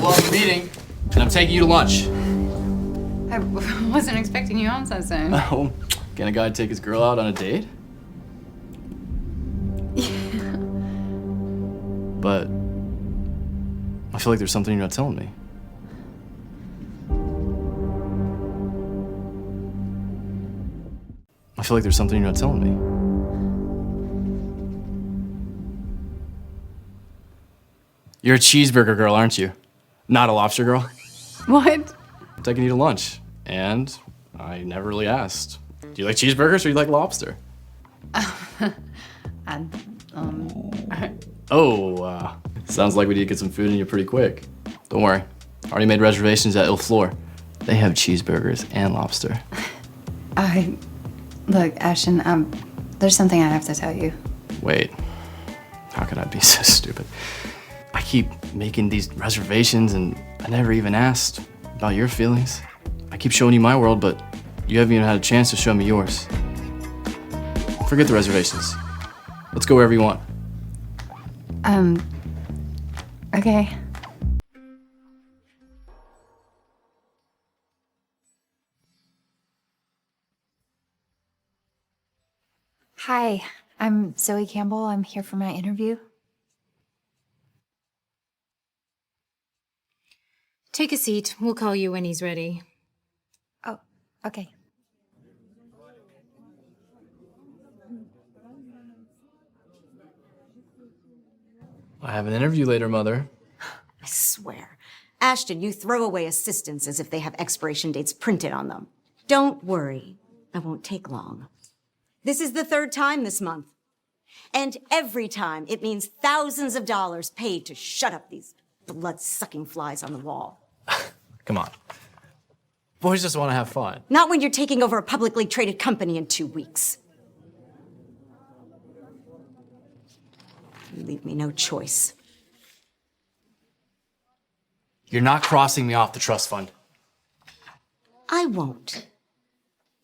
Well, I'm meeting, and I'm taking you to lunch. I wasn't expecting you home so soon. Oh, can a guy take his girl out on a date? Yeah. But I feel like there's something you're not telling me. I feel like there's something you're not telling me. You're a cheeseburger girl, aren't you? Not a lobster girl? What? I'm taking you to lunch, and I never really asked. Do you like cheeseburgers or you like lobster? Sounds like we need to get some food in you pretty quick. Don't worry, already made reservations at Il Fleur. They have cheeseburgers and lobster. Look, Ashton, there's something I have to tell you. Wait, how could I be so stupid? I keep making these reservations and I never even asked about your feelings. I keep showing you my world, but you haven't even had a chance to show me yours. Forget the reservations. Let's go wherever you want. Okay. Hi, I'm Zoe Campbell. I'm here for my interview. Take a seat. We'll call you when he's ready. Oh, okay. I have an interview later, Mother. I swear. Ashton, you throw away assistants as if they have expiration dates printed on them. Don't worry. I won't take long. This is the third time this month. And every time it means thousands of dollars paid to shut up these blood-sucking flies on the wall. Come on. Boys just want to have fun. Not when you're taking over a publicly traded company in 2 weeks. You leave me no choice. You're not crossing me off the trust fund. I won't.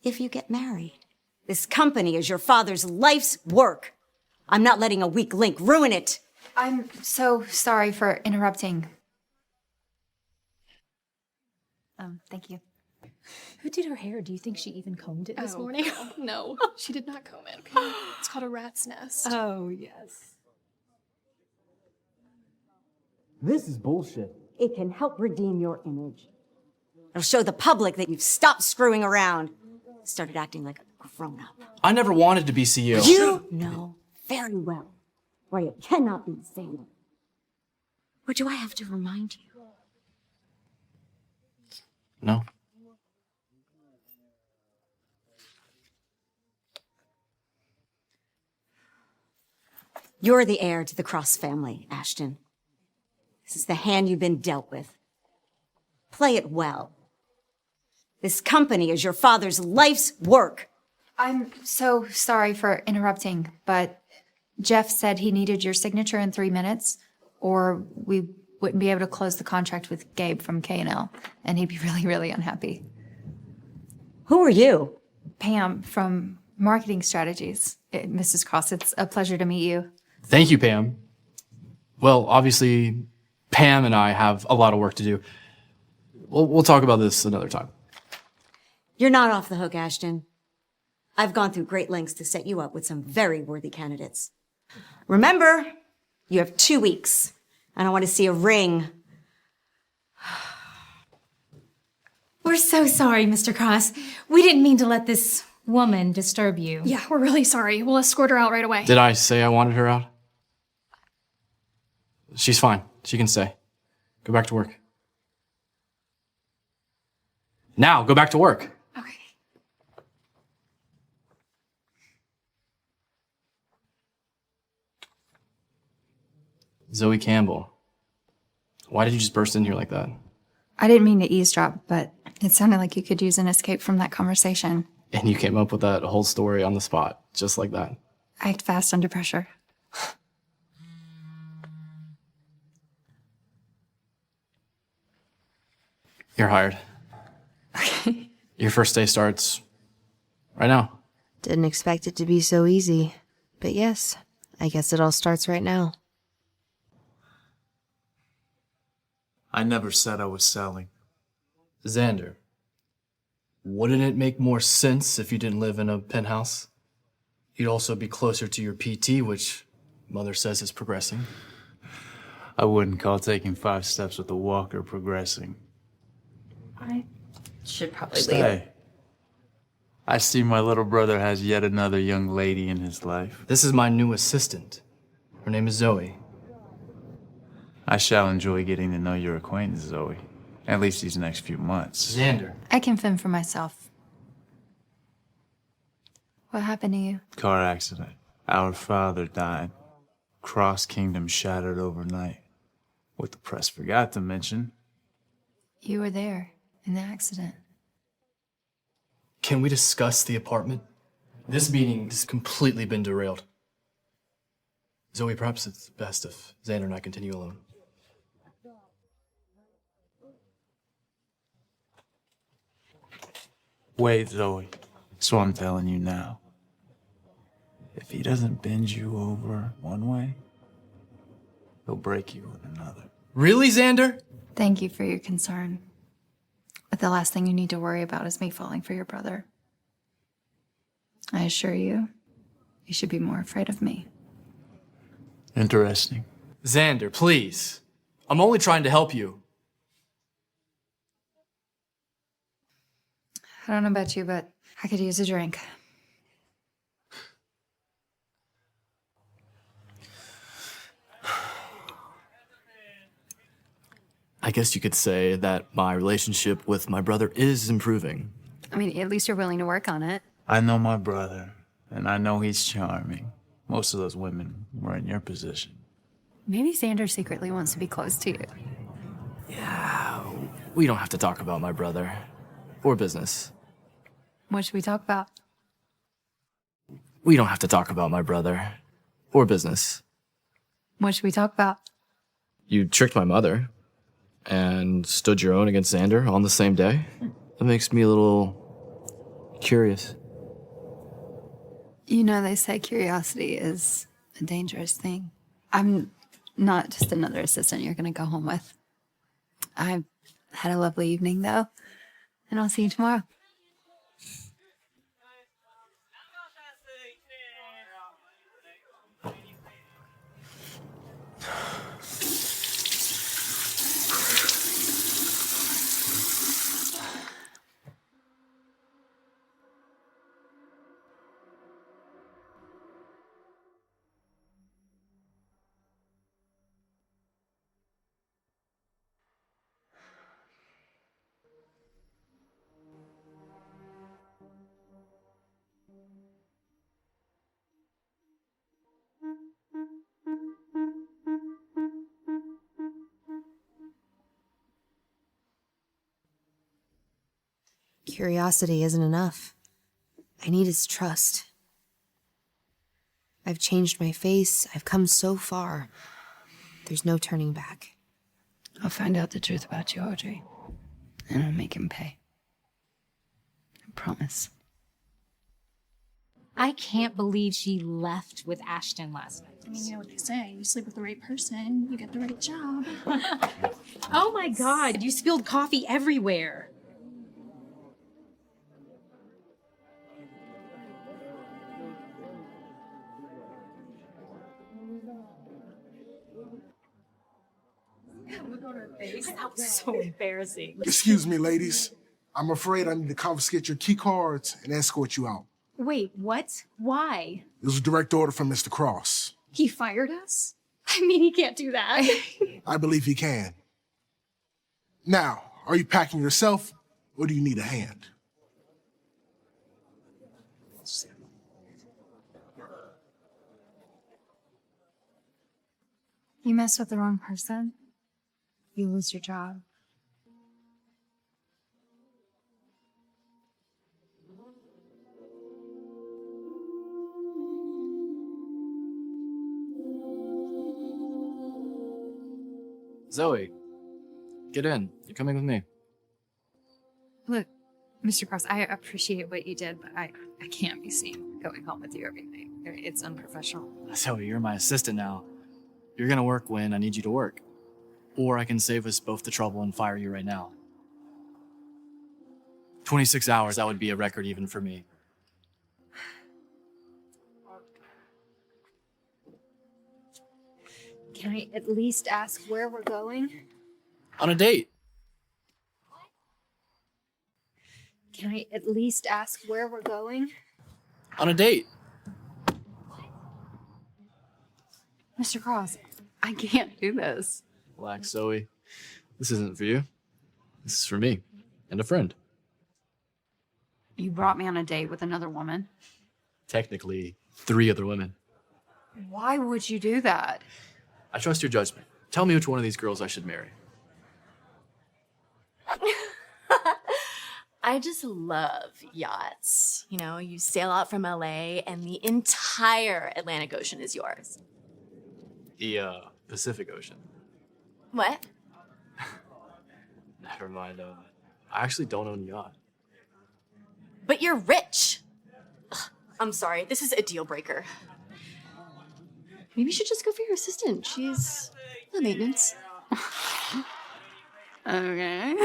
If you get married. This company is your father's life's work. I'm not letting a weak link ruin it. I'm so sorry for interrupting. Thank you. Who did her hair? Do you think she even combed it this morning? No, she did not comb it, okay? It's called a rat's nest. Oh, yes. This is bullshit. It can help redeem your image. It'll show the public that you've stopped screwing around, started acting like a grown-up. I never wanted to be CEO. You know very well why it cannot be the same. Or do I have to remind you? No. You're the heir to the Cross family, Ashton. This is the hand you've been dealt with. Play it well. This company is your father's life's work. I'm so sorry for interrupting, but Jeff said he needed your signature in 3 minutes, or we wouldn't be able to close the contract with Gabe from K&L, and he'd be really, really unhappy. Who are you? Pam from Marketing Strategies. Mrs. Cross, it's a pleasure to meet you. Thank you, Pam. Well, obviously, Pam and I have a lot of work to do. We'll talk about this another time. You're not off the hook, Ashton. I've gone through great lengths to set you up with some very worthy candidates. Remember, you have 2 weeks, and I want to see a ring. We're so sorry, Mr. Cross. We didn't mean to let this woman disturb you. Yeah, we're really sorry. We'll escort her out right away. Did I say I wanted her out? She's fine. She can stay. Go back to work. Now, go back to work. Okay. Zoe Campbell. Why did you just burst in here like that? I didn't mean to eavesdrop, but it sounded like you could use an escape from that conversation. And you came up with that whole story on the spot, just like that. I act fast under pressure. You're hired. Okay. Your first day starts right now. Didn't expect it to be so easy. But yes, I guess it all starts right now. I never said I was selling. Xander, wouldn't it make more sense if you didn't live in a penthouse? You'd also be closer to your PT, which Mother says is progressing. I wouldn't call taking 5 steps with a walker progressing. I should probably leave. Stay. I see my little brother has yet another young lady in his life. This is my new assistant. Her name is Zoe. I shall enjoy getting to know your acquaintance, Zoe. At least these next few months. Xander. I can fend for myself. What happened to you? Car accident. Our father died. Cross Kingdom shattered overnight. What the press forgot to mention. You were there in the accident. Can we discuss the apartment? This meeting has completely been derailed. Zoe, perhaps it's best if Xander and I continue alone. Wait, Zoe. So I'm telling you now. If he doesn't bend you over one way, he'll break you with another. Really, Xander? Thank you for your concern. But the last thing you need to worry about is me falling for your brother. I assure you, you should be more afraid of me. Interesting. Xander, please. I'm only trying to help you. I don't know about you, but I could use a drink. I guess you could say that my relationship with my brother is improving. I mean, at least you're willing to work on it. I know my brother, and I know he's charming. Most of those women were in your position. Maybe Xander secretly wants to be close to you. We don't have to talk about my brother or business. What should we talk about? We don't have to talk about my brother or business. What should we talk about? You tricked my mother and stood your own against Xander on the same day. That makes me a little curious. You know, they say curiosity is a dangerous thing. I'm not just another assistant you're going to go home with. I had a lovely evening, though, and I'll see you tomorrow. Curiosity isn't enough. I need his trust. I've changed my face. I've come so far. There's no turning back. I'll find out the truth about you, Audrey, and I'll make him pay. I promise. I can't believe she left with Ashton last night. I mean, you know what they say. You sleep with the right person, you get the right job. Oh my God, you spilled coffee everywhere. That was so embarrassing. Excuse me, ladies. I'm afraid I need to confiscate your key cards and escort you out. Wait, what? Why? It was a direct order from Mr. Cross. He fired us? I mean, he can't do that. I believe he can. Now, are you packing yourself, or do you need a hand? You mess with the wrong person, you lose your job. Zoe, get in. You're coming with me. Look, Mr. Cross, I appreciate what you did, but I can't be seen going home with you every night. It's unprofessional. Zoe, you're my assistant now. You're gonna work when I need you to work. Or I can save us both the trouble and fire you right now. 26 hours, that would be a record even for me. Can I at least ask where we're going? On a date. Can I at least ask where we're going? On a date. Mr. Cross, I can't do this. Relax, Zoe. This isn't for you. This is for me and a friend. You brought me on a date with another woman. Technically, 3 other women. Why would you do that? I trust your judgment. Tell me which one of these girls I should marry. I just love yachts. You know, you sail out from LA and the entire Atlantic Ocean is yours. The Pacific Ocean. What? Never mind. I actually don't own a yacht. But you're rich. Ugh, I'm sorry, this is a deal breaker. Maybe you should just go for your assistant. She's the maintenance. Okay.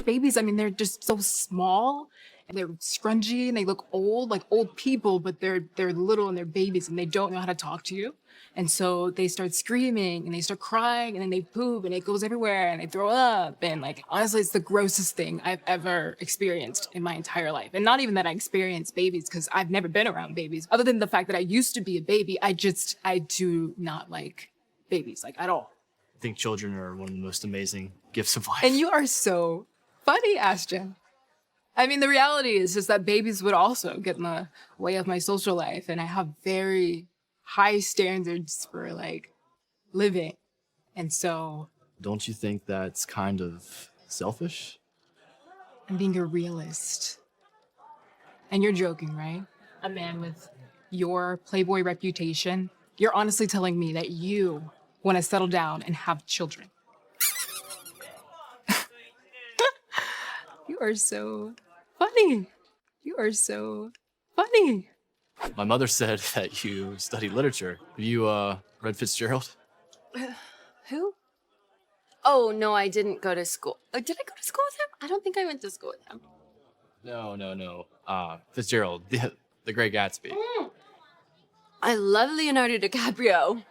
Babies, I mean, they're just so small and they're scrunchy and they look old, like old people, but they're little and they're babies and they don't know how to talk to you. And so they start screaming and they start crying and then they poop and it goes everywhere and they throw up. And like, honestly, it's the grossest thing I've ever experienced in my entire life. And not even that I experienced babies because I've never been around babies. Other than the fact that I used to be a baby, I do not like babies, like at all. I think children are one of the most amazing gifts of life. And you are so funny, Ashton. I mean, the reality is just that babies would also get in the way of my social life. And I have very high standards for like living. And so Don't you think that's kind of selfish? I'm being a realist. And you're joking, right? A man with your Playboy reputation. You're honestly telling me that you want to settle down and have children. You are so funny. You are so funny. My mother said that you studied literature. Have you read Fitzgerald? Who? Oh, no, I didn't go to school. Did I go to school with him? I don't think I went to school with him. No. Fitzgerald, the Great Gatsby. I love Leonardo DiCaprio.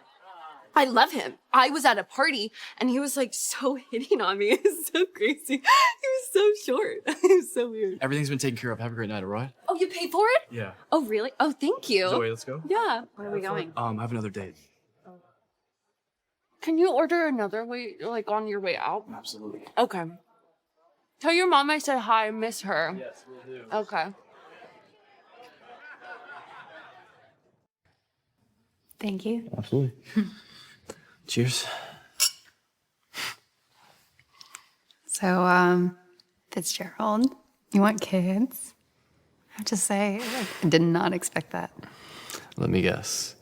I love him. I was at a party and he was like so hitting on me. It was so crazy. He was so short. He was so weird. Everything's been taken care of. Have a great night, all right? Oh, you paid for it? Yeah. Oh, really? Oh, thank you. Zoe, let's go. Yeah. Where are we going? Have another date. Can you order another way, like on your way out? Absolutely. Okay. Tell your mom I said hi. I miss her. Yes, we'll do. Okay. Thank you. Absolutely. Cheers. So, Fitzgerald, you want kids? I have to say, I did not expect that. Let me guess.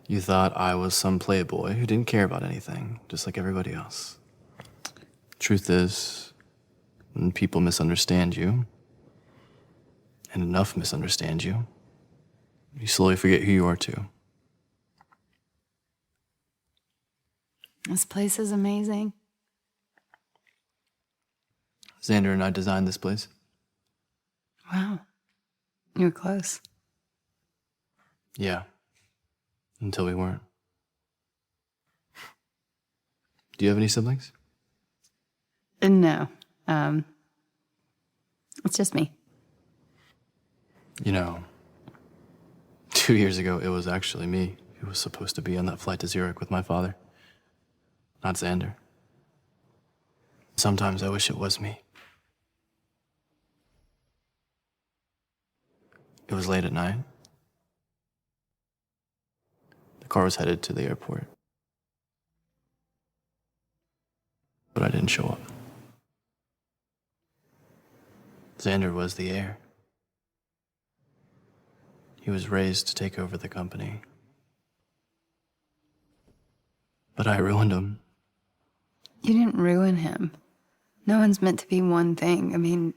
You thought I was some playboy who didn't care about anything, just like everybody else. Truth is, when people misunderstand you, and enough misunderstand you, you slowly forget who you are too. This place is amazing. Xander and I designed this place. Wow. You were close. Yeah. Until we weren't. Do you have any siblings? No. It's just me. You know, 2 years ago, it was actually me who was supposed to be on that flight to Zurich with my father, not Xander. Sometimes I wish it was me. It was late at night. The car was headed to the airport. But I didn't show up. Xander was the heir. He was raised to take over the company. But I ruined him. You didn't ruin him. No one's meant to be one thing. I mean,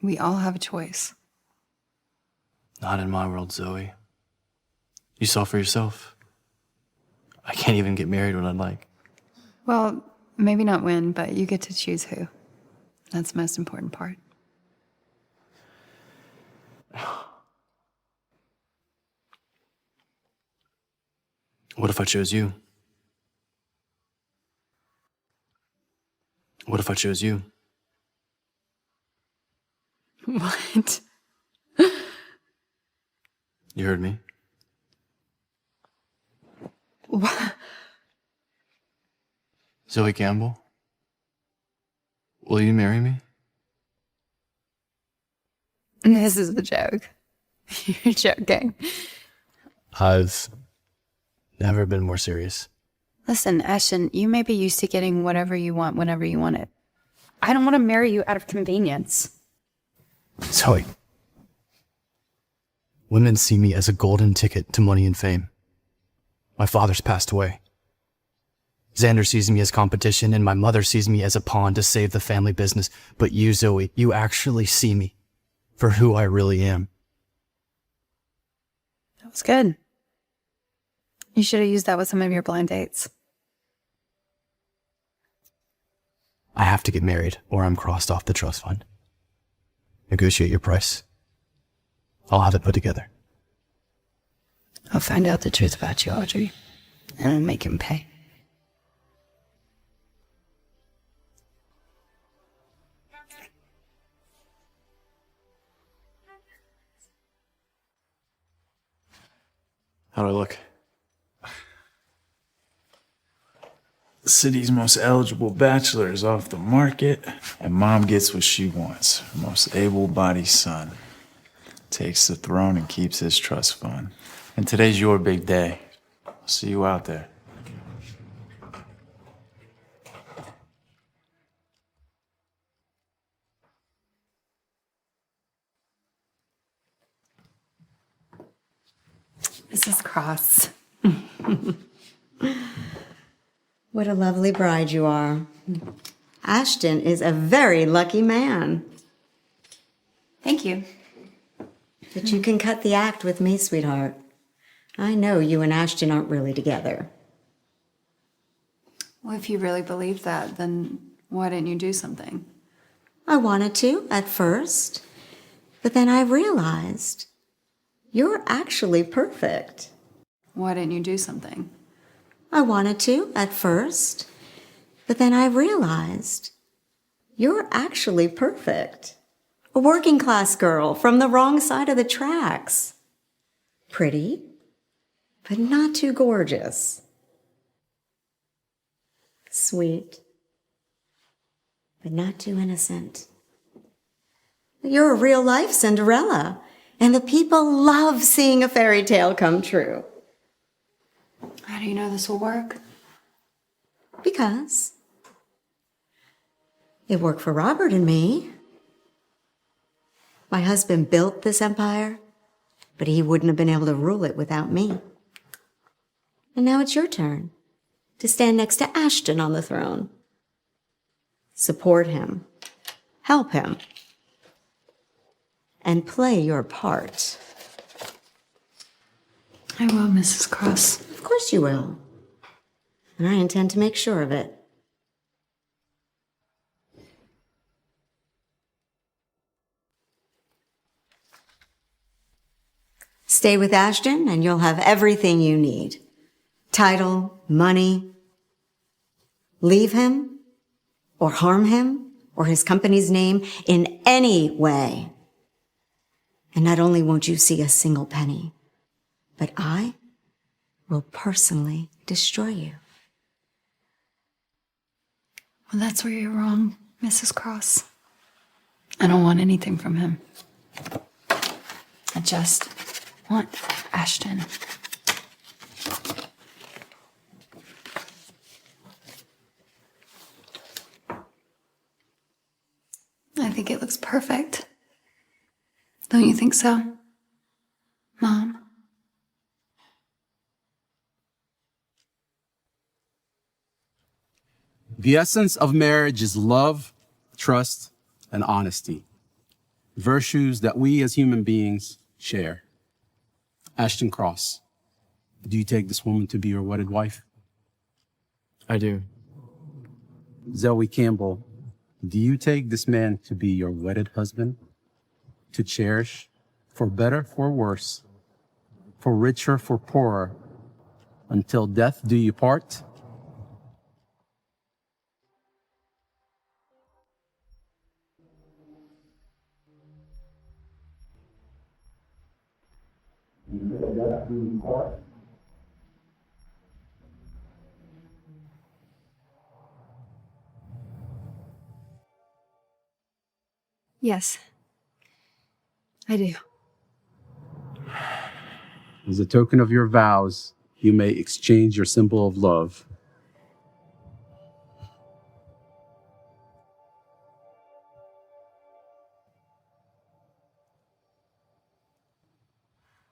we all have a choice. Not in my world, Zoe. You saw for yourself. I can't even get married when I'd like. Well, Maybe not when, but you get to choose who. That's the most important part. What if I chose you? What if I chose you? What? You heard me. What? Zoe Campbell, will you marry me? This is a joke. You're joking. I've never been more serious. Listen, Ashton, you may be used to getting whatever you want whenever you want it. I don't want to marry you out of convenience. Zoe, women see me as a golden ticket to money and fame. My father's passed away. Xander sees me as competition, and my mother sees me as a pawn to save the family business. But you, Zoe, you actually see me for who I really am. That was good. You should have used that with some of your blind dates. I have to get married, or I'm crossed off the trust fund. Negotiate your price. I'll have it put together. I'll find out the truth about you, Audrey, and I'll make him pay. How do I look? The city's most eligible bachelor is off the market, and mom gets what she wants. Her most able-bodied son takes the throne and keeps his trust fund. And today's your big day. I'll see you out there. Mrs. Cross. What a lovely bride you are. Ashton is a very lucky man. Thank you. But you can cut the act with me, sweetheart. I know you and Ashton aren't really together. Well, if you really believe that, then why didn't you do something? I wanted to at first, but then I realized you're actually perfect. Why didn't you do something? I wanted to at first, but then I realized you're actually perfect. A working class girl from the wrong side of the tracks. Pretty, but not too gorgeous. Sweet, but not too innocent. You're a real life Cinderella, and the people love seeing a fairy tale come true. How do you know this will work? Because it worked for Robert and me. My husband built this empire, but he wouldn't have been able to rule it without me. And now it's your turn to stand next to Ashton on the throne. Support him, help him, and play your part. I will, Mrs. Cross. Of course you will. And I intend to make sure of it. Stay with Ashton and you'll have everything you need. Title, money. Leave him or harm him or his company's name in any way. And not only won't you see a single penny, but I will personally destroy you. Well, that's where you're wrong, Mrs. Cross. I don't want anything from him. I just want Ashton. I think it looks perfect. Don't you think so, Mom? The essence of marriage is love, trust, and honesty. Virtues that we as human beings share. Ashton Cross, do you take this woman to be your wedded wife? I do. Zoe Campbell, do you take this man to be your wedded husband? To cherish, for better, for worse, for richer, for poorer, until death do you part? Yes, I do. As a token of your vows, you may exchange your symbol of love.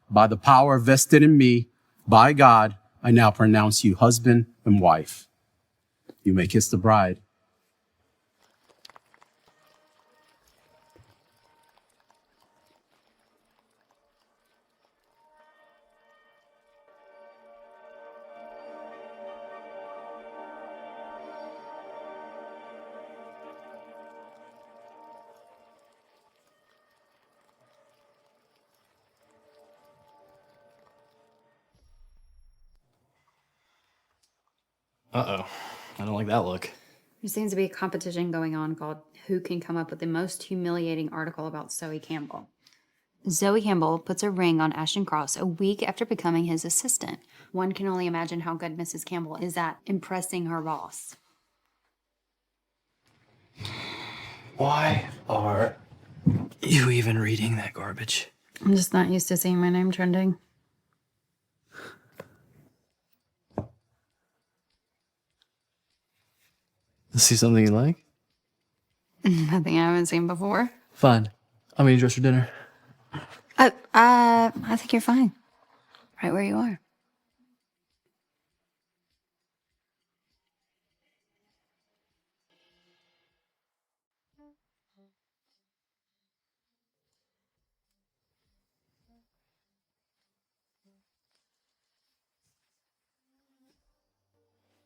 By the power vested in me, by God, I now pronounce you husband and wife. You may kiss the bride. Uh-oh. I don't like that look. There seems to be a competition going on called Who Can Come Up with the Most Humiliating Article About Zoe Campbell. Zoe Campbell puts a ring on Ashton Cross a week after becoming his assistant. One can only imagine how good Mrs. Campbell is at impressing her boss. Why are you even reading that garbage? I'm just not used to seeing my name trending. See something you like? Nothing I haven't seen before. Fine. I'm gonna dress for dinner. I think you're fine. Right where you are.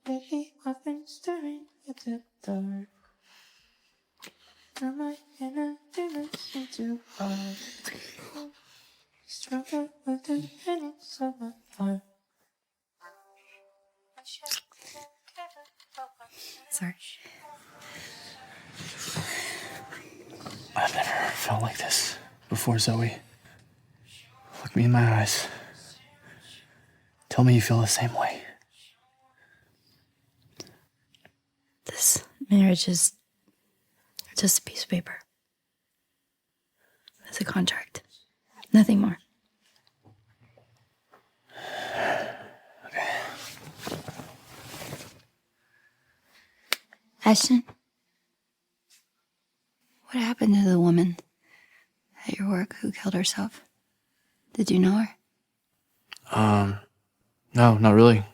Lately, I've been staring at the dark. Am I in a dimension too far? Struggle with the feelings of my heart. Sorry. I've never felt like this before, Zoe. Look me in my eyes. Tell me you feel the same way. This marriage is just a piece of paper. It's a contract. Nothing more. Ashton, what happened to the woman at your work who killed herself? Did you know her? No, not really.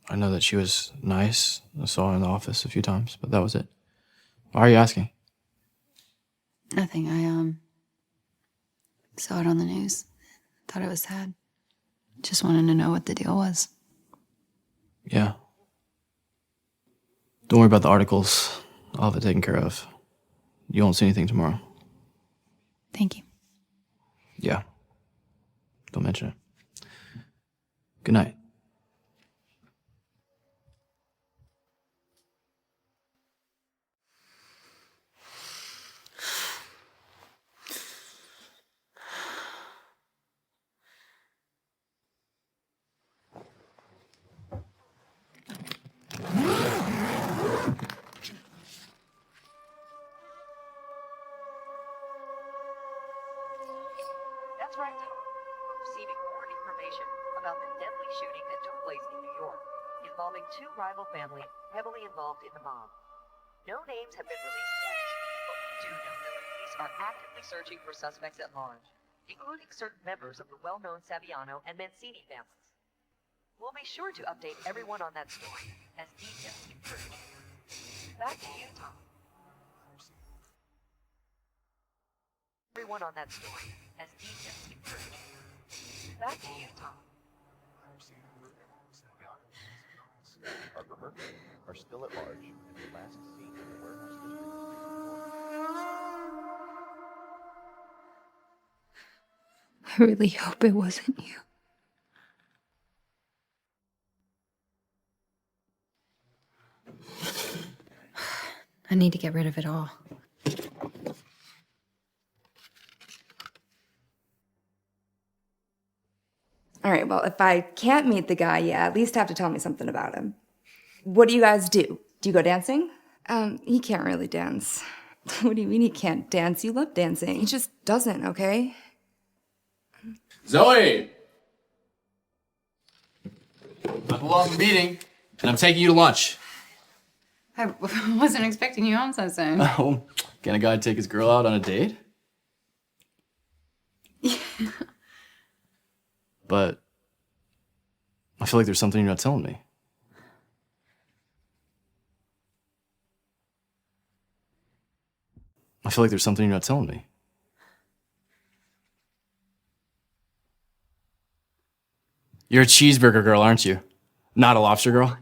I know that she was nice. I saw her in the office a few times, but that was it. Why are you asking? Nothing. I saw it on the news. Thought it was sad. Just wanted to know what the deal was. Yeah. Don't worry about the articles. I'll have it taken care of. You won't see anything tomorrow. Thank you. Yeah. Don't mention it. Good night. That's right, Tom. We're receiving more information about the deadly shooting that took place in New York, involving two rival families heavily involved in the mob. No names have been released yet, but we do know that the police are actively searching for suspects at large, including certain members of the well-known Saviano and Mancini families. We'll be sure to update everyone on that story as details emerge. Back to you, Tom. Everyone on that story as details emerge. Back to you, Tom. Parker Murphy, are still at large and were last seen in the warehouse district. I really hope it wasn't you. I need to get rid of it all. All right, well, if I can't meet the guy, you at least have to tell me something about him. What do you guys do? Do you go dancing? He can't really dance. What do you mean he can't dance? You love dancing. He just doesn't, okay? Zoe! I pulled off a meeting, and I'm taking you to lunch. I wasn't expecting you home so soon. Oh, can a guy take his girl out on a date? But I feel like there's something you're not telling me. I feel like there's something you're not telling me. You're a cheeseburger girl, aren't you? Not a lobster girl?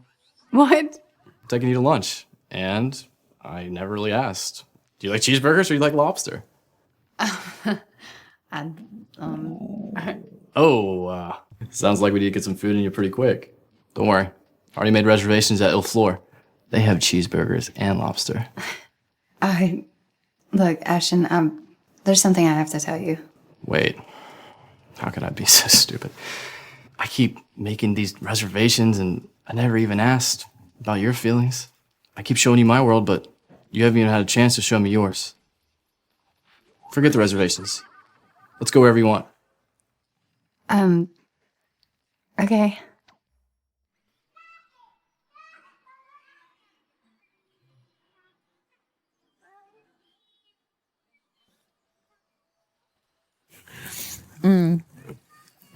What? I'm taking you to lunch, and I never really asked. Do you like cheeseburgers or you like lobster? Sounds like we need to get some food in you pretty quick. Don't worry, I already made reservations at Il Fleur. They have cheeseburgers and lobster. Look, Ashton, there's something I have to tell you. Wait, how could I be so stupid? I keep making these reservations and I never even asked about your feelings. I keep showing you my world, but you haven't even had a chance to show me yours. Forget the reservations. Let's go wherever you want. Okay.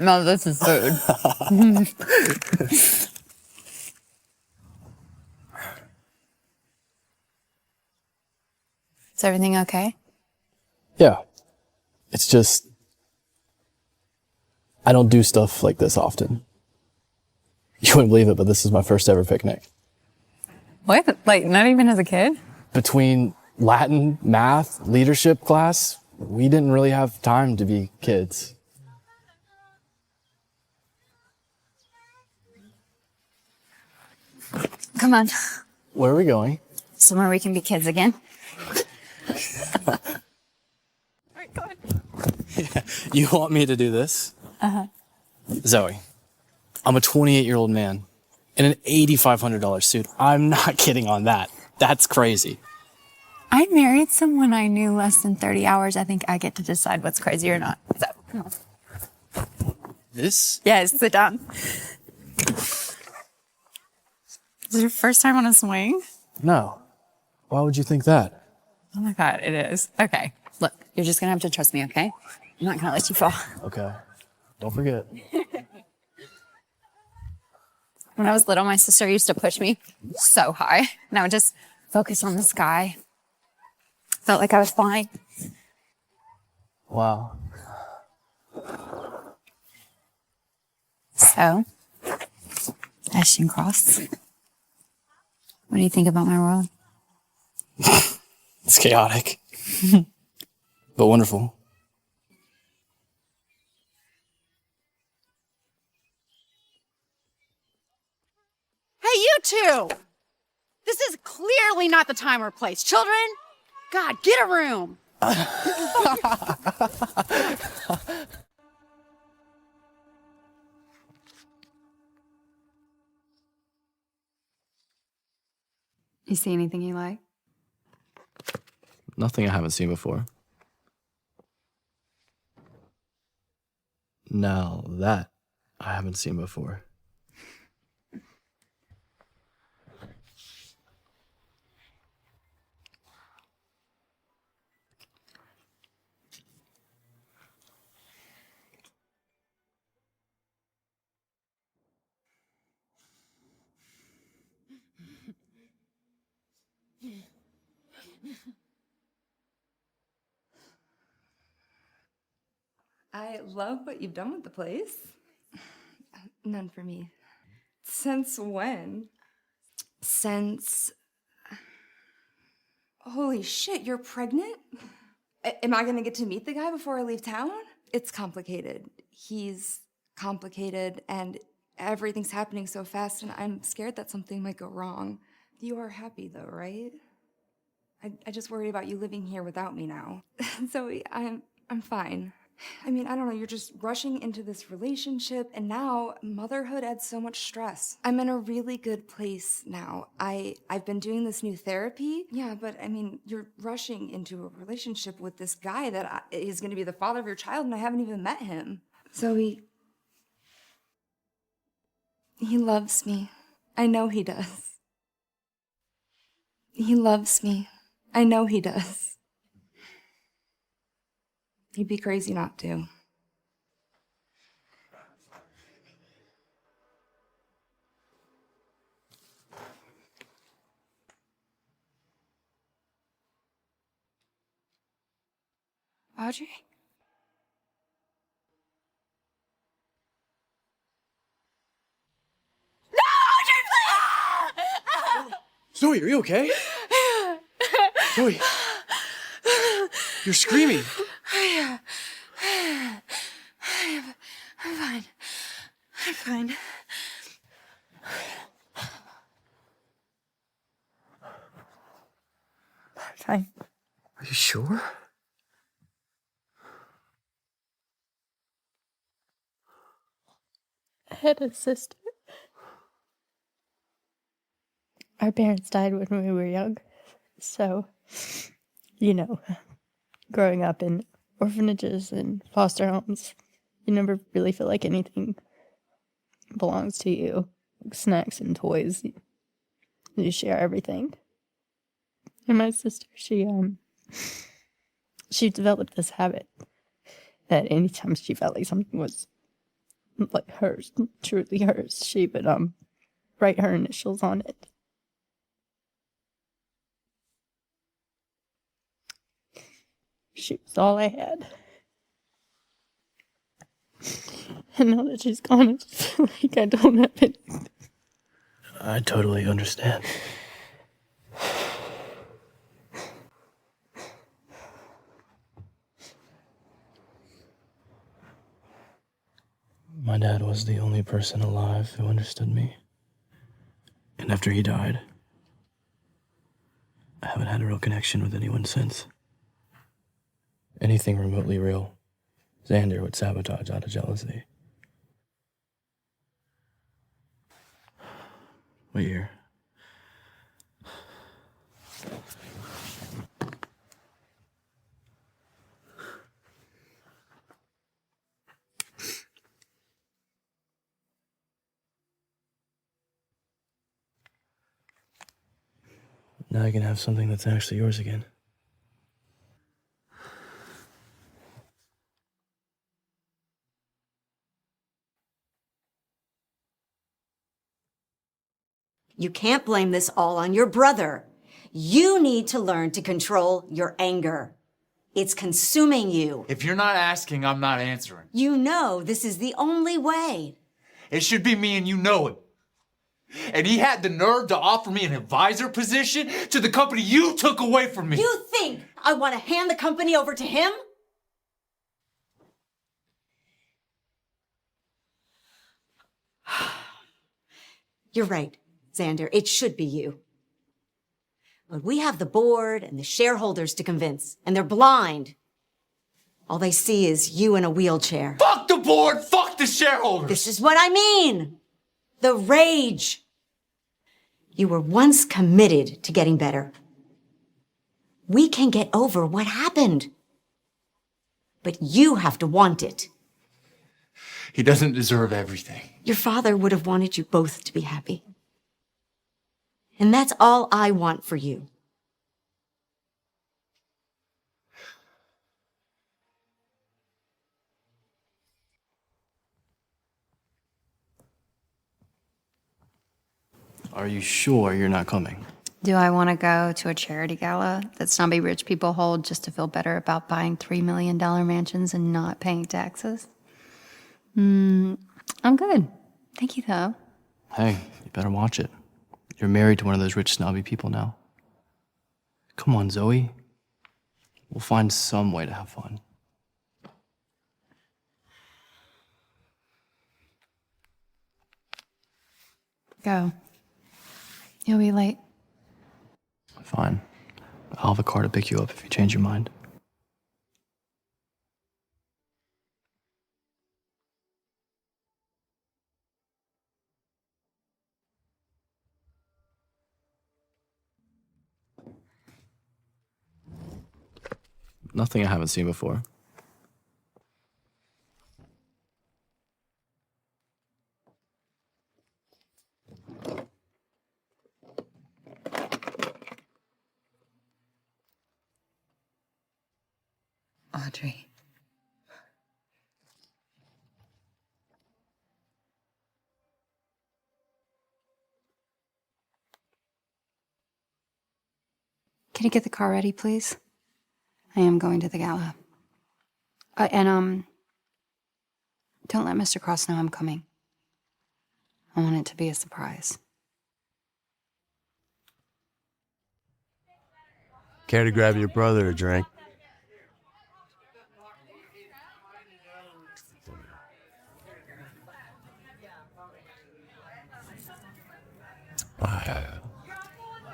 No, this is food. Is everything okay? Yeah. It's just, I don't do stuff like this often. You wouldn't believe it, but this is my first ever picnic. What? Like, not even as a kid? Between Latin, math, leadership class, we didn't really have time to be kids. Come on. Where are we going? Somewhere we can be kids again. You want me to do this? Uh-huh. Zoe, I'm a 28-year-old man in an $8,500 suit. I'm not kidding on that. That's crazy. I married someone I knew less than 30 hours. I think I get to decide what's crazy or not. So, come on. This? Yes, sit down. Is it your first time on a swing? No. Why would you think that? Oh my God, it is. Okay, look, you're just gonna have to trust me, okay? I'm not gonna let you fall. Okay. Don't forget. When I was little, my sister used to push me so high, and I would just focus on the sky. Felt like I was flying. Wow. So, Ashton Cross, what do you think about my world? It's chaotic, but wonderful. Hey, you two! This is clearly not the time or place. Children, God, get a room. You see anything you like? Nothing I haven't seen before. Now that I haven't seen before. I love what you've done with the place. None for me. Since when? since... Holy shit, you're pregnant? Am I gonna get to meet the guy before I leave town? It's complicated. He's complicated, and everything's happening so fast, and I'm scared that something might go wrong. You are happy though, right? I just worry about you living here without me now. Zoe, I'm fine. I mean, I don't know, you're just rushing into this relationship, and now motherhood adds so much stress. I'm in a really good place now. I've been doing this new therapy. Yeah, but I mean, you're rushing into a relationship with this guy that is gonna be the father of your child, and I haven't even met him. Zoe, he loves me. I know he does. He loves me. I know he does. He'd be crazy not to. Audrey? Zoe, are you okay? Zoe, you're screaming. I'm fine. I'm fine. I'm fine. Are you sure? I had a sister. Our parents died when we were young. So, you know, growing up in orphanages and foster homes, you never really feel like anything belongs to you. Snacks and toys, you share everything. And my sister, she developed this habit that anytime she felt like something was like hers, truly hers, she would write her initials on it. She was all I had. And now that she's gone, I just feel like I don't have anything. I totally understand. My dad was the only person alive who understood me. And after he died, I haven't had a real connection with anyone since. Anything remotely real, Xander would sabotage out of jealousy. What year? Now I can have something that's actually yours again. You can't blame this all on your brother. You need to learn to control your anger. It's consuming you. If you're not asking, I'm not answering. You know this is the only way. It should be me and you know it. And he had the nerve to offer me an advisor position to the company you took away from me. You think I want to hand the company over to him? You're right, Xander. It should be you. But we have the board and the shareholders to convince, and they're blind. All they see is you in a wheelchair. Fuck the board! Fuck the shareholders! This is what I mean. The rage. You were once committed to getting better. We can get over what happened. But you have to want it. He doesn't deserve everything. Your father would have wanted you both to be happy. And that's all I want for you. Are you sure you're not coming? Do I want to go to a charity gala that snobby rich people hold just to feel better about buying $3 million mansions and not paying taxes? I'm good. Thank you, though. Hey, you better watch it. You're married to one of those rich, snobby people now. Come on, Zoe. We'll find some way to have fun. Go. You'll be late. Fine. I'll have a car to pick you up if you change your mind. Nothing I haven't seen before. Audrey. Can you get the car ready, please? I am going to the gala. Don't let Mr. Cross know I'm coming. I want it to be a surprise. Care to grab your brother a drink?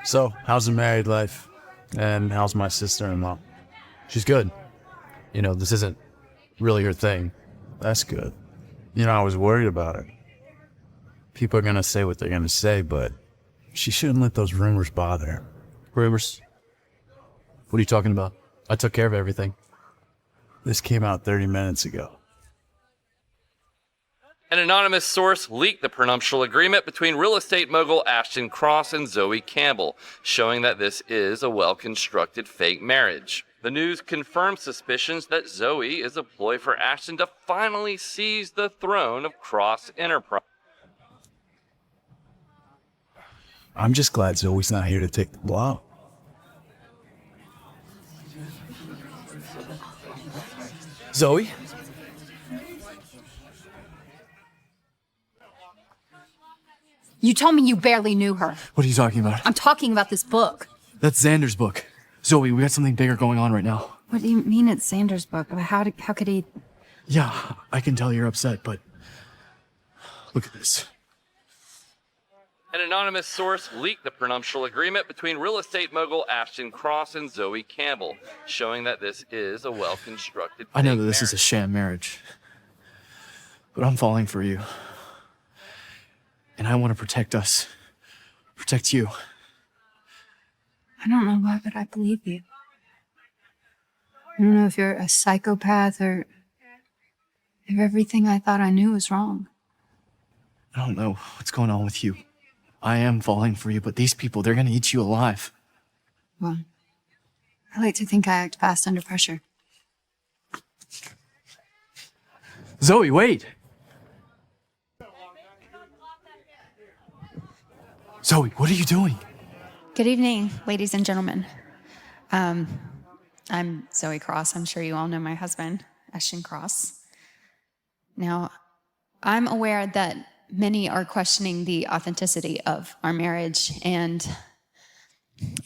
So, how's the married life? And how's my sister-in-law? She's good. You know, this isn't really her thing. That's good. You know, I was worried about her. People are gonna say what they're gonna say, but she shouldn't let those rumors bother her. Rumors? What are you talking about? I took care of everything. This came out 30 minutes ago. An anonymous source leaked the prenuptial agreement between real estate mogul Ashton Cross and Zoe Campbell, showing that this is a well-constructed fake marriage. The news confirmed suspicions that Zoe is a ploy for Ashton to finally seize the throne of Cross Enterprise. I'm just glad Zoe's not here to take the blow. Zoe? You told me you barely knew her. What are you talking about? I'm talking about this book. That's Xander's book. Zoe, we got something bigger going on right now. What do you mean it's Sanders' book? How could he? Yeah, I can tell you're upset, but look at this. An anonymous source leaked the prenuptial agreement between real estate mogul Ashton Cross and Zoe Campbell, showing that this is a well-constructed I know fake that this is a sham marriage, but I'm falling for you. And I want to protect us. Protect you. I don't know why, but I believe you. I don't know if you're a psychopath or if everything I thought I knew was wrong. I don't know what's going on with you. I am falling for you, but these people, they're going to eat you alive. Well, I like to think I act fast under pressure. Zoe, wait! Zoe, what are you doing? Good evening, ladies and gentlemen. I'm Zoe Cross. I'm sure you all know my husband, Ashton Cross. Now, I'm aware that many are questioning the authenticity of our marriage, and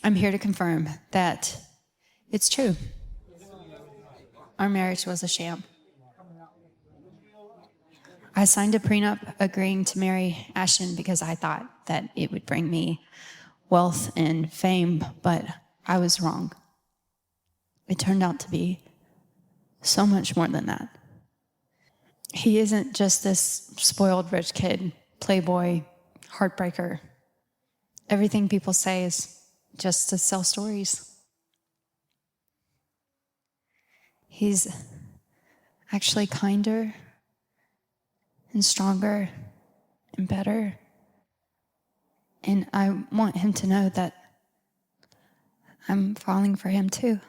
I'm here to confirm that it's true. Our marriage was a sham. I signed a prenup agreeing to marry Ashton because I thought that it would bring me wealth and fame, but I was wrong. It turned out to be so much more than that. He isn't just this spoiled rich kid, playboy, heartbreaker. Everything people say is just to sell stories. He's actually kinder and stronger and better. And I want him to know that I'm falling for him too.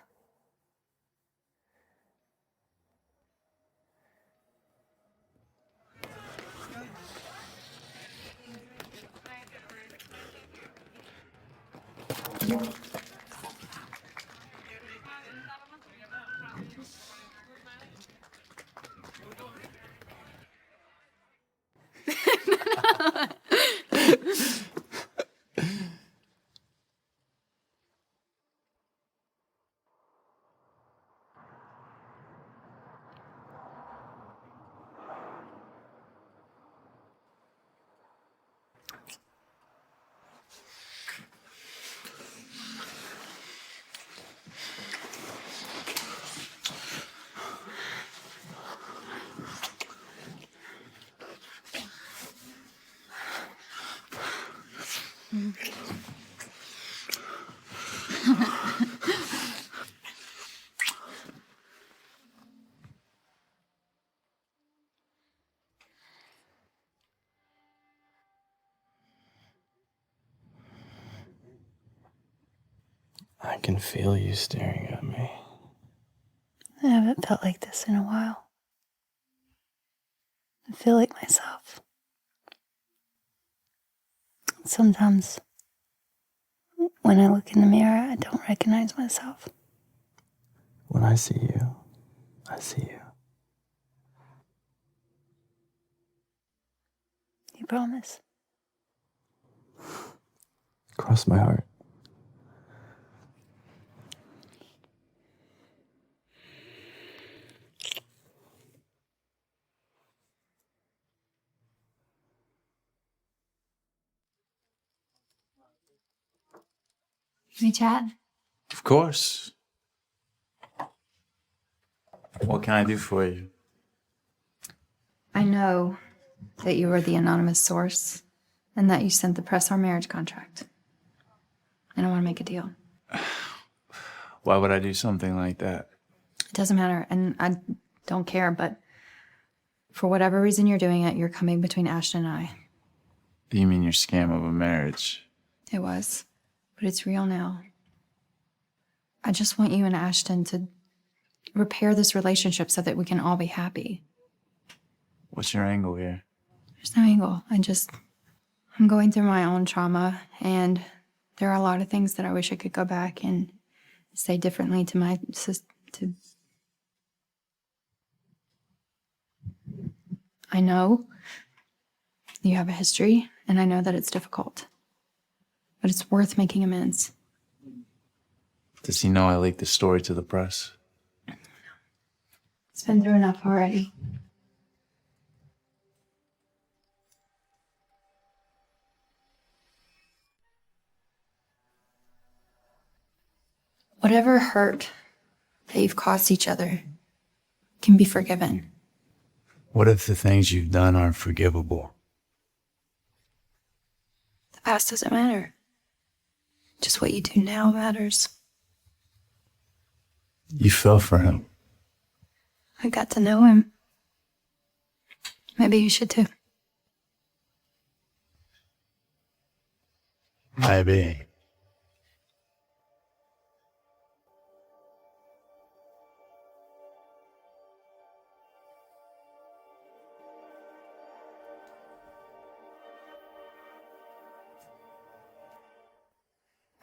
I can feel you staring at me. I haven't felt like this in a while. I feel like myself. Sometimes, when I look in the mirror, I don't recognize myself. When I see you, I see you. You promise? Cross my heart. Can we chat? Of course. What can I do for you? I know that you were the anonymous source and that you sent the press our marriage contract. And I want to make a deal. Why would I do something like that? It doesn't matter, and I don't care, but for whatever reason you're doing it, you're coming between Ashton and I. You mean your scam of a marriage? It was, but it's real now. I just want you and Ashton to repair this relationship so that we can all be happy. What's your angle here? There's no angle. I'm going through my own trauma, and there are a lot of things that I wish I could go back and say differently to my sister. I know you have a history, and I know that it's difficult, but it's worth making amends. Does he know I leaked the story to the press? It's been through enough already. Whatever hurt that you've caused each other can be forgiven. What if the things you've done aren't forgivable? The past doesn't matter. Just what you do now matters. You fell for him. I got to know him. Maybe you should too. Maybe.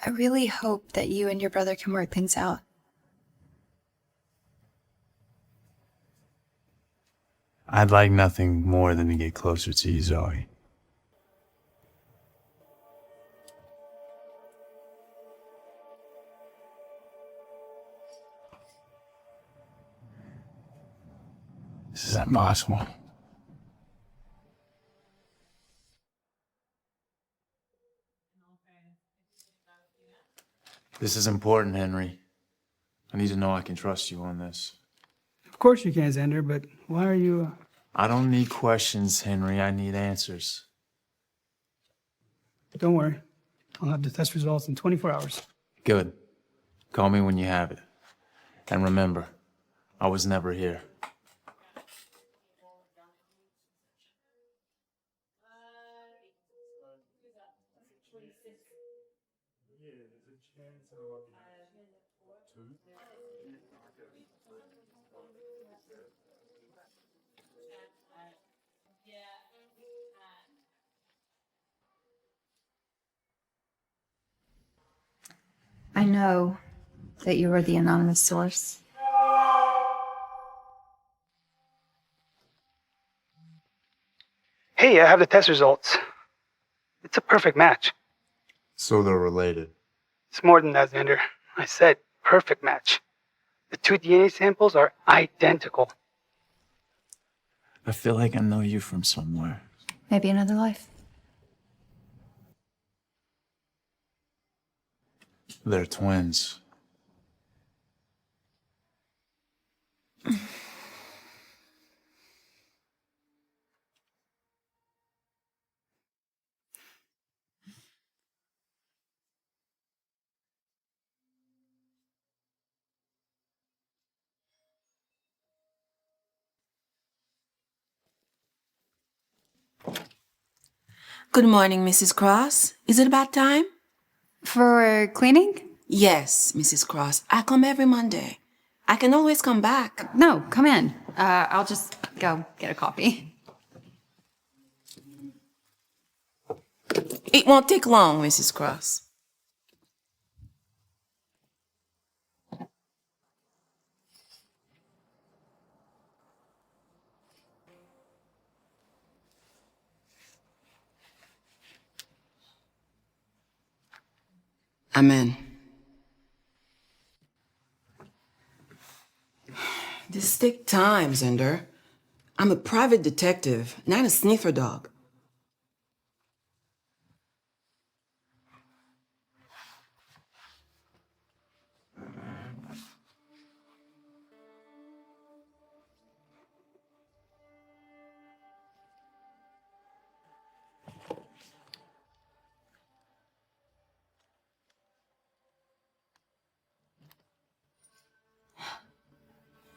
I really hope that you and your brother can work things out. I'd like nothing more than to get closer to you, Zoe. This is impossible. This is important, Henry. I need to know I can trust you on this. Of course you can, Xander, but why are you... I don't need questions, Henry. I need answers. Don't worry. I'll have the test results in 24 hours. Good. Call me when you have it. And remember, I was never here. I know that you were the anonymous source. Hey, I have the test results. It's a perfect match. So they're related. It's more than that, Xander. I said perfect match. The two DNA samples are identical. I feel like I know you from somewhere. Maybe another life. They're twins. Good morning, Mrs. Cross. Is it about time? For cleaning? Yes, Mrs. Cross. I come every Monday. I can always come back. No, come in. I'll just go get a coffee. It won't take long, Mrs. Cross. Amen. This take time, Zender. I'm a private detective, not a sniffer dog.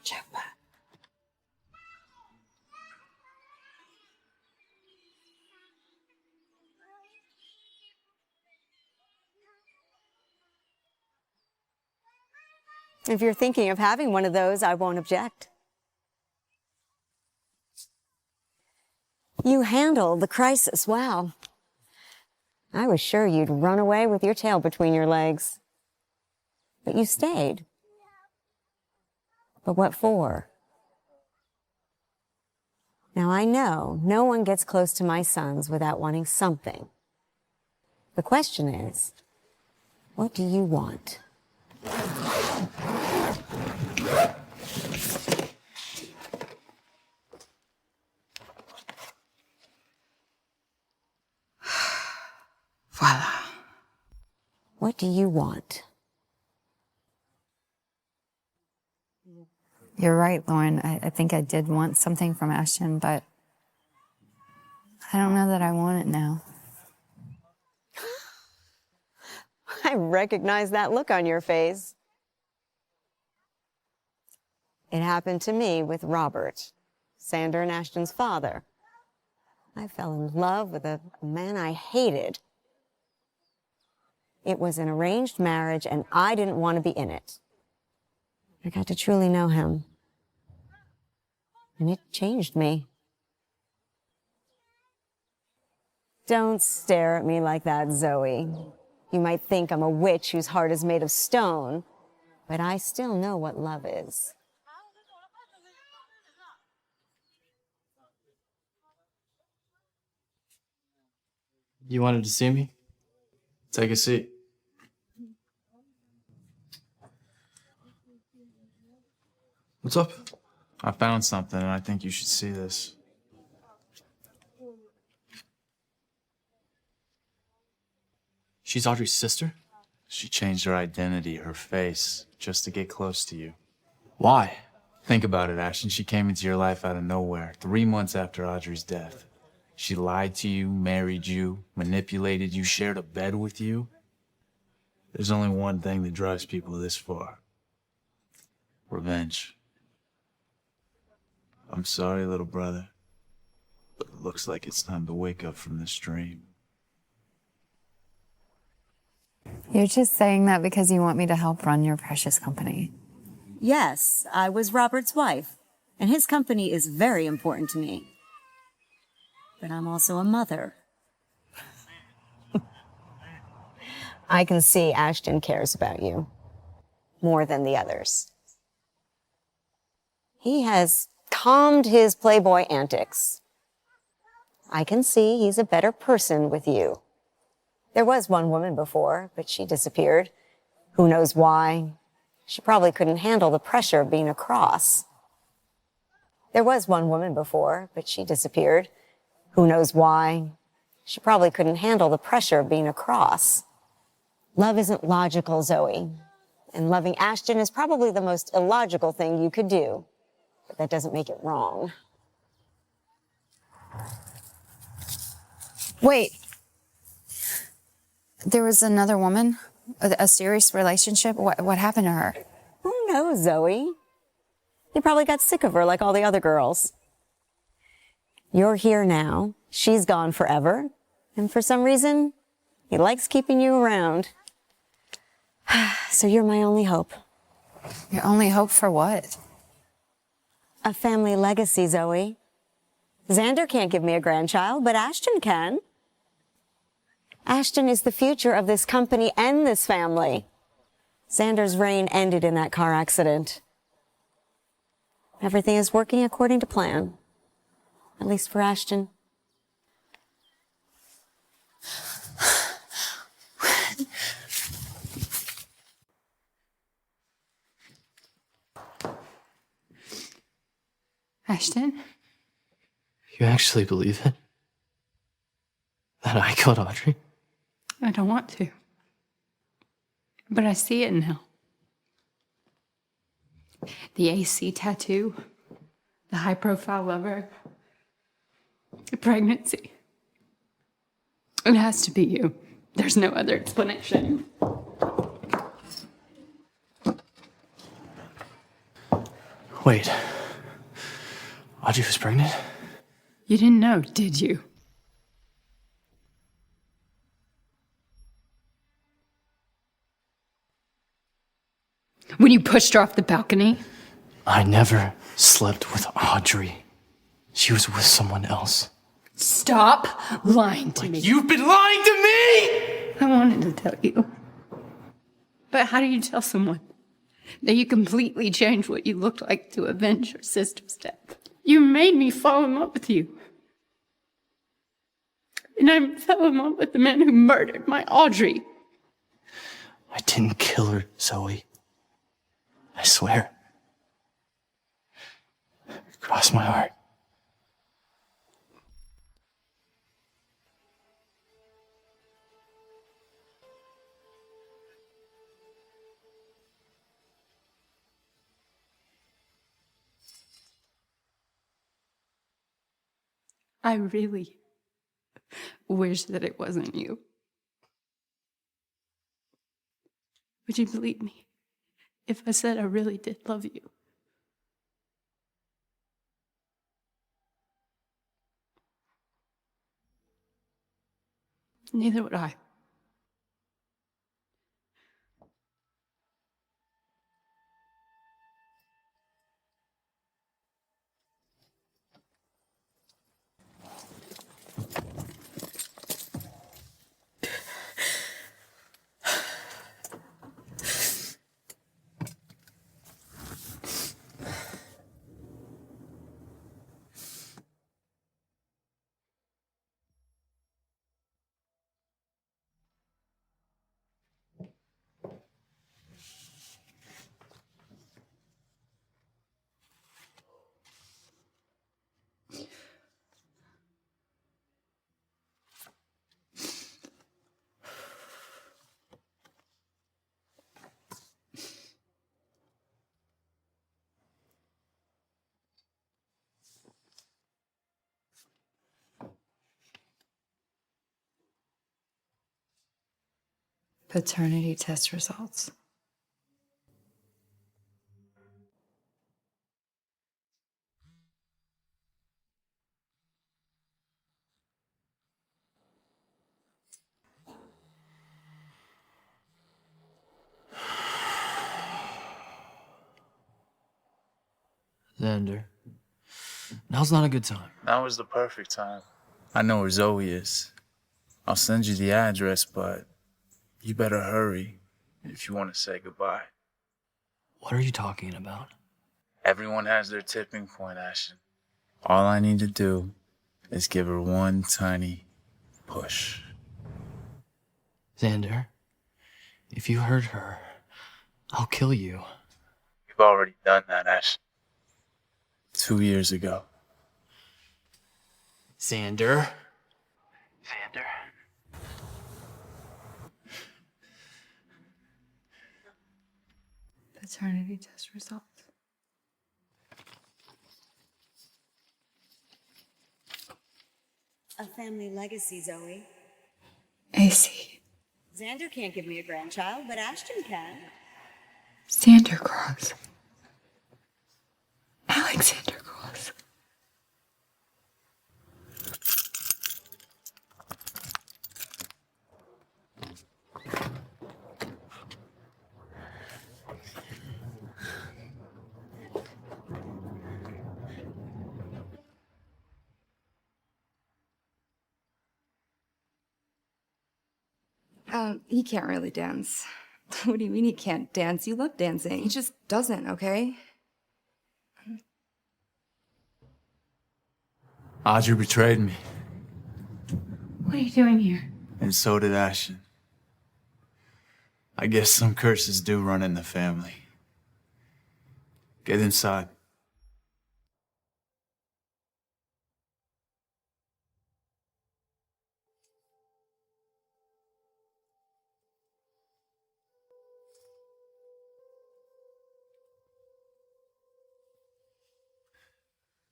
Jackpot. If you're thinking of having one of those, I won't object. You handled the crisis well. I was sure you'd run away with your tail between your legs. But you stayed. But what for? Now I know no one gets close to my sons without wanting something. The question is, what do you want? Voila. What do you want? You're right, Lauren. I think I did want something from Ashton, but I don't know that I want it now. I recognize that look on your face. It happened to me with Robert, Sander and Ashton's father. I fell in love with a man I hated. It was an arranged marriage, and I didn't want to be in it. I got to truly know him. And it changed me. Don't stare at me like that, Zoe. You might think I'm a witch whose heart is made of stone, but I still know what love is. You wanted to see me? Take a seat. What's up? I found something, and I think you should see this. She's Audrey's sister? She changed her identity, her face, just to get close to you. Why? Think about it, Ashton. She came into your life out of nowhere, 3 months after Audrey's death. She lied to you, married you, manipulated you, shared a bed with you. There's only one thing that drives people this far. Revenge. I'm sorry, little brother, but it looks like it's time to wake up from this dream. You're just saying that because you want me to help run your precious company. Yes, I was Robert's wife, and his company is very important to me. But I'm also a mother. I can see Ashton cares about you more than the others. He has calmed his playboy antics. I can see he's a better person with you. There was one woman before, but she disappeared. Who knows why? She probably couldn't handle the pressure of being a cross. There was one woman before, but she disappeared. Who knows why? She probably couldn't handle the pressure of being a cross. Love isn't logical, Zoe. And loving Ashton is probably the most illogical thing you could do. But that doesn't make it wrong. Wait. There was another woman? A serious relationship? What happened to her? Who knows, Zoe? You probably got sick of her like all the other girls. You're here now. She's gone forever. And for some reason, he likes keeping you around. So you're my only hope. Your only hope for what? A family legacy, Zoe. Xander can't give me a grandchild, but Ashton can. Ashton is the future of this company and this family. Xander's reign ended in that car accident. Everything is working according to plan. At least for Ashton. Ashton? You actually believe it? That I killed Audrey? I don't want to. But I see it now. The AC tattoo, the high profile lover, the pregnancy. It has to be you. There's no other explanation. Wait. Audrey was pregnant? You didn't know, did you? When you pushed her off the balcony? I never slept with Audrey. She was with someone else. Stop lying to me. You've been lying to me! I wanted to tell you. But how do you tell someone that you completely changed what you looked like to avenge your sister's death? You made me fall in love with you. And I fell in love with the man who murdered my Audrey. I didn't kill her, Zoe. I swear. Cross my heart. I really wish that it wasn't you. Would you believe me if I said I really did love you? Neither would I. Paternity test results. Xander, now's not a good time. Now is the perfect time. I know where Zoe is. I'll send you the address, but you better hurry if you want to say goodbye. What are you talking about? Everyone has their tipping point, Ashton. All I need to do is give her one tiny push. Xander, if you hurt her, I'll kill you. You've already done that, Ashton. 2 years ago. Xander. Paternity test results. A family legacy, Zoe. AC. Xander can't give me a grandchild, but Ashton can. Santa Claus. Alexander Claus. He can't really dance. What do you mean he can't dance? You love dancing. He just doesn't, okay? Audrey betrayed me, What are you doing here? and so did Ashton. I guess some curses do run in the family. Get inside.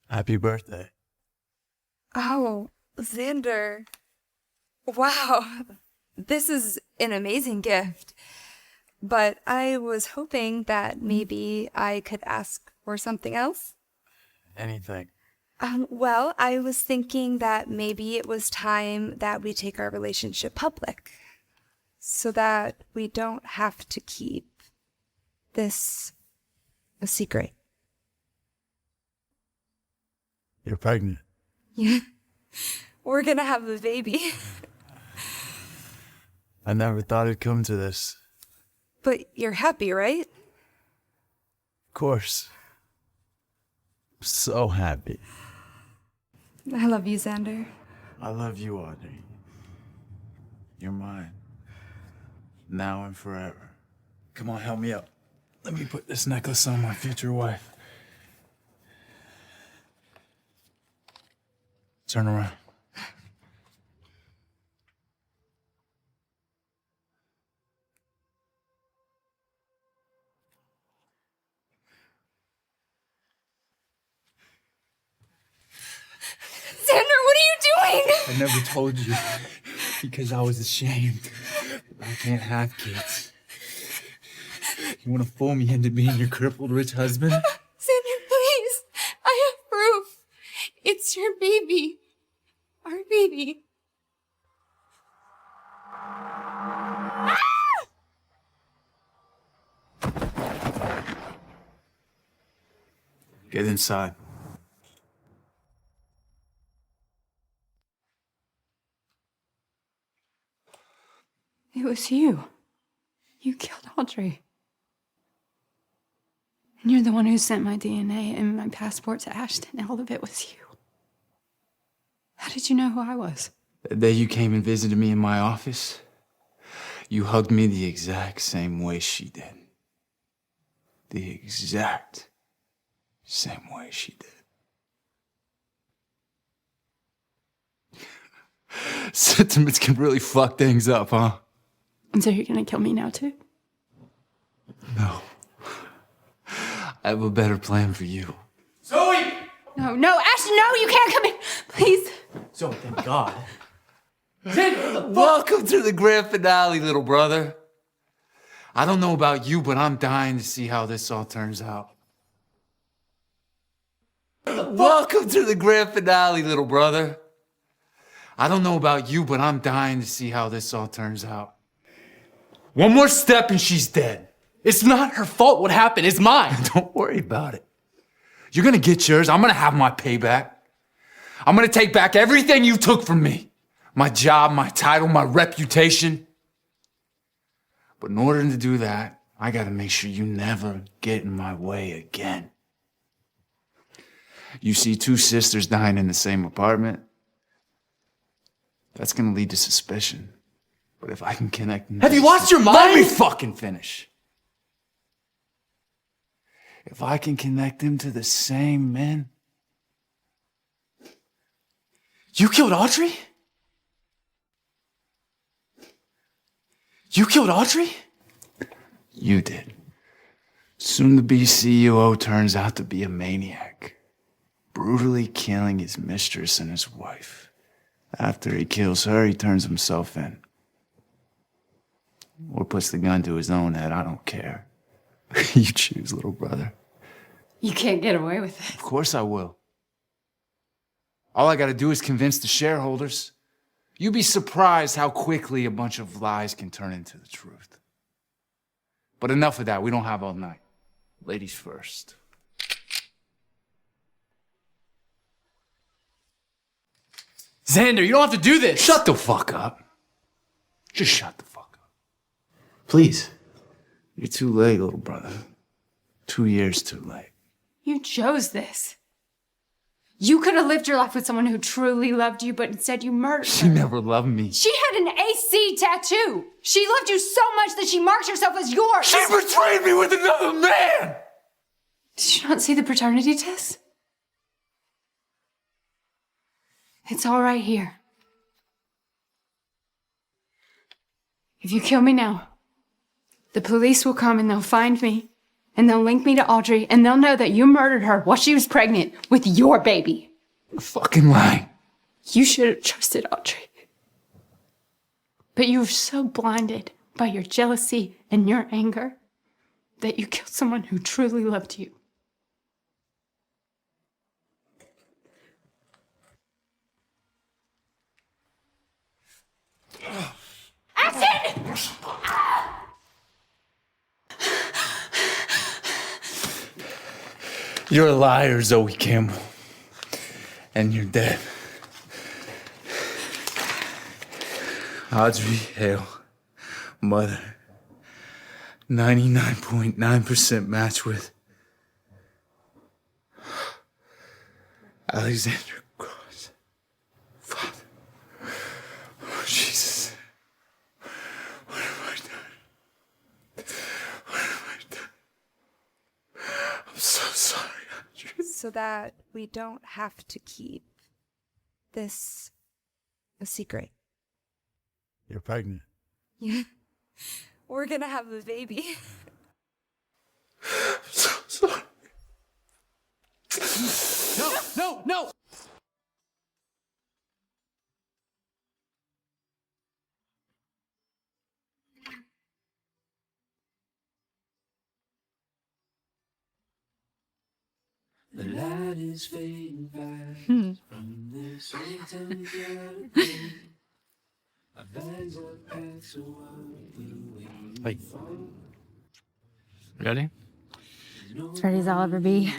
Happy birthday. Oh, Xander. Wow. This is an amazing gift. But I was hoping that maybe I could ask for something else. Anything. Well, I was thinking that maybe it was time that we take our relationship public so that we don't have to keep this a secret. You're pregnant. Yeah. We're gonna have a baby. I never thought it'd come to this. But you're happy, right? Of course. I'm so happy. I love you, Xander. I love you, Audrey. You're mine. Now and forever. Come on, help me up. Let me put this necklace on my future wife. Turn around. Xander, what are you doing? I never told you because I was ashamed. I can't have kids. You want to fool me into being your crippled rich husband? Xander, please. I have proof. It's your baby. Our baby. Get inside. It was you. You killed Audrey. And you're the one who sent my DNA and my passport to Ashton. All of it was you. How did you know who I was? The day you came and visited me in my office, you hugged me the exact same way she did. The exact same way she did. Sentiments can really fuck things up, huh? And so you're gonna kill me now too? No. I have a better plan for you. Zoe! No, Ashton, no, you can't come in. Please. So, thank God. Welcome to the grand finale, little brother. I don't know about you, but I'm dying to see how this all turns out. Welcome to the grand finale, little brother. I don't know about you, but I'm dying to see how this all turns out. One more step and she's dead. It's not her fault what happened, it's mine. Don't worry about it. You're gonna get yours. I'm gonna have my payback. I'm gonna take back everything you took from me. My job, my title, my reputation. But in order to do that, I gotta make sure you never get in my way again. You see two sisters dying in the same apartment, that's gonna lead to suspicion. But if I can connect them... Have you lost your mind? Let me fucking finish. If I can connect them to the same men... You killed Audrey? You killed Audrey? You did. Soon-to-be CEO turns out to be a maniac, brutally killing his mistress and his wife. After he kills her, he turns himself in. Or puts the gun to his own head, I don't care. You choose, little brother. You can't get away with it. Of course I will. All I gotta do is convince the shareholders. You'd be surprised how quickly a bunch of lies can turn into the truth. But enough of that, we don't have all night. Ladies first. Xander, you don't have to do this. Shut the fuck up. Just shut the fuck up. Please. You're too late, little brother. 2 years too late. You chose this. You could have lived your life with someone who truly loved you, but instead you murdered her. She never loved me. She had an AC tattoo. She loved you so much that she marked herself as yours. She betrayed me with another man! Did you not see the paternity test? It's all right here. If you kill me now, the police will come and they'll find me and they'll link me to Audrey and they'll know that you murdered her while she was pregnant with your baby. You're fucking lying. You should have trusted Audrey. But you were so blinded by your jealousy and your anger that you killed someone who truly loved you. Action! You're a liar, Zoe Campbell. And you're dead. Audrey Hale, mother. 99.9% match with Alexander Cross. Father. Oh, Jesus. What have I done? What have I done? I'm so sorry, Audrey. So that we don't have to keep this a secret. You're pregnant. Yeah. We're gonna have a baby. I'm so sorry. No! The light is fading fast from this eternity. Our bags are packed, so what will we Wait. Ready? As ready as I'll ever be.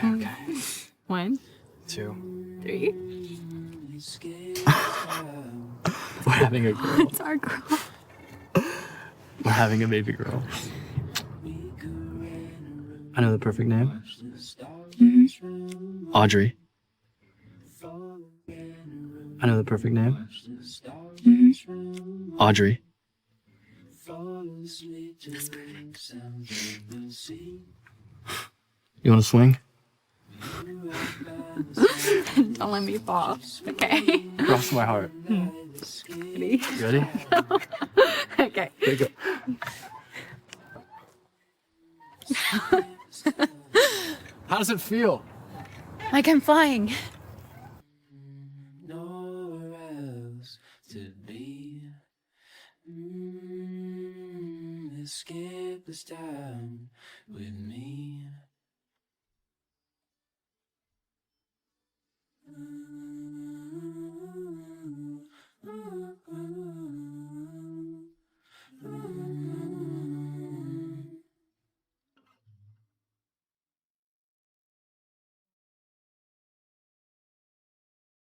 Okay. 1, 2. 3. We're having a girl. It's our girl. We're having a baby girl. I know the perfect name. Audrey. I know the perfect name. Audrey. You want to swing? Don't let me fall. Okay. Cross my heart. Ready? You ready? Okay. There you go. How does it feel? Like I'm flying. Nowhere else to be. Escape this time with me.